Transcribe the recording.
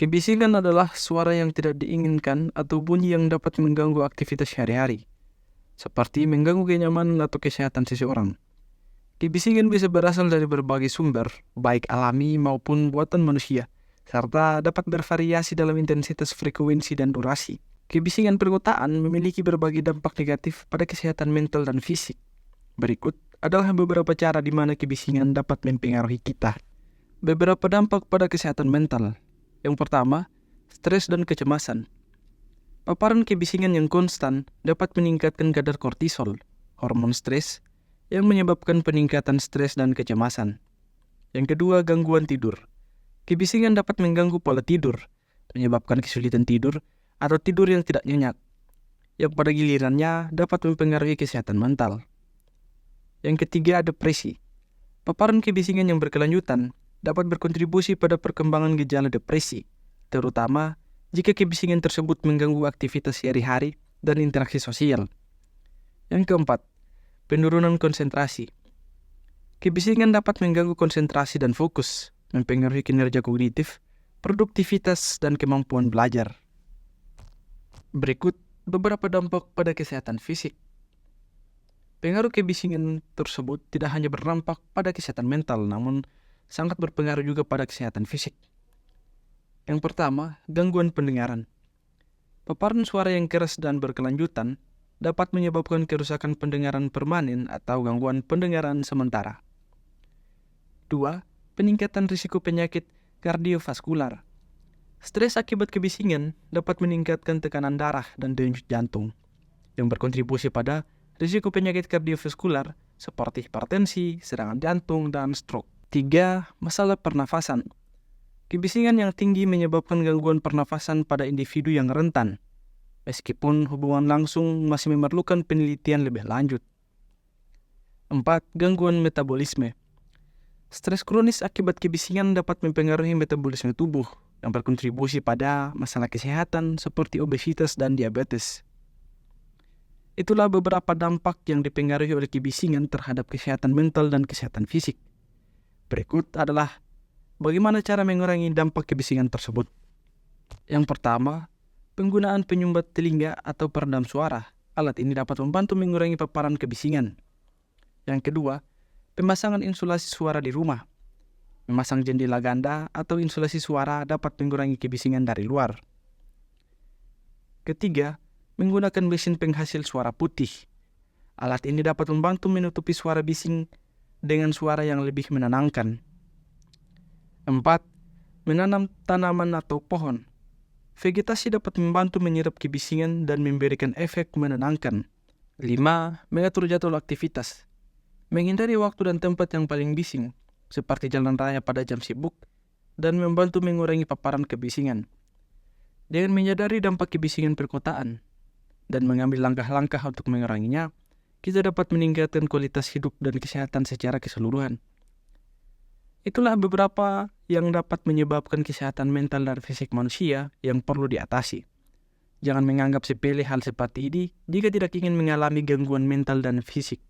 Kebisingan adalah suara yang tidak diinginkan atau bunyi yang dapat mengganggu aktivitas sehari-hari, seperti mengganggu kenyamanan atau kesehatan seseorang. Kebisingan bisa berasal dari berbagai sumber, baik alami maupun buatan manusia, serta dapat bervariasi dalam intensitas, frekuensi, dan durasi. Kebisingan perkotaan memiliki berbagai dampak negatif pada kesehatan mental dan fisik. Berikut adalah beberapa cara di mana kebisingan dapat mempengaruhi kita. Beberapa dampak pada kesehatan mental. Yang pertama, stres dan kecemasan. Paparan kebisingan yang konstan dapat meningkatkan kadar kortisol, hormon stres, yang menyebabkan peningkatan stres dan kecemasan. Yang kedua, gangguan tidur. Kebisingan dapat mengganggu pola tidur, menyebabkan kesulitan tidur atau tidur yang tidak nyenyak, yang pada gilirannya dapat mempengaruhi kesehatan mental. Yang ketiga, depresi. Paparan kebisingan yang berkelanjutan dapat berkontribusi pada perkembangan gejala depresi, terutama jika kebisingan tersebut mengganggu aktivitas sehari-hari dan interaksi sosial. Yang keempat, penurunan konsentrasi. Kebisingan dapat mengganggu konsentrasi dan fokus, mempengaruhi kinerja kognitif, produktivitas, dan kemampuan belajar. Berikut beberapa dampak pada kesehatan fisik. Pengaruh kebisingan tersebut tidak hanya berdampak pada kesehatan mental, namun sangat berpengaruh juga pada kesehatan fisik. Yang pertama, gangguan pendengaran. Paparan suara yang keras dan berkelanjutan dapat menyebabkan kerusakan pendengaran permanen atau gangguan pendengaran sementara. 2. Peningkatan risiko penyakit kardiovaskular. Stres akibat kebisingan dapat meningkatkan tekanan darah dan denyut jantung, yang berkontribusi pada risiko penyakit kardiovaskular seperti hipertensi, serangan jantung, dan stroke. 3. Masalah pernafasan. Kebisingan yang tinggi menyebabkan gangguan pernafasan pada individu yang rentan, meskipun hubungan langsung masih memerlukan penelitian lebih lanjut. 4. Gangguan metabolisme. Stres kronis akibat kebisingan dapat mempengaruhi metabolisme tubuh, yang berkontribusi pada masalah kesehatan seperti obesitas dan diabetes. Itulah beberapa dampak yang dipengaruhi oleh kebisingan terhadap kesehatan mental dan kesehatan fisik. Berikut adalah bagaimana cara mengurangi dampak kebisingan tersebut. Yang pertama, penggunaan penyumbat telinga atau peredam suara. Alat ini dapat membantu mengurangi paparan kebisingan. Yang kedua, pemasangan insulasi suara di rumah. Memasang jendela ganda atau insulasi suara dapat mengurangi kebisingan dari luar. Ketiga, menggunakan mesin penghasil suara putih. Alat ini dapat membantu menutupi suara bising dengan suara yang lebih menenangkan. 4. Menanam tanaman atau pohon. Vegetasi dapat membantu menyerap kebisingan dan memberikan efek menenangkan. 5. Mengatur jadwal aktivitas. Menghindari waktu dan tempat yang paling bising, seperti jalan raya pada jam sibuk, dan membantu mengurangi paparan kebisingan. Dengan menyadari dampak kebisingan perkotaan dan mengambil langkah-langkah untuk menguranginya, kita dapat meningkatkan kualitas hidup dan kesehatan secara keseluruhan. Itulah beberapa yang dapat menyebabkan kesehatan mental dan fisik manusia yang perlu diatasi. Jangan menganggap sepele hal seperti ini jika tidak ingin mengalami gangguan mental dan fisik.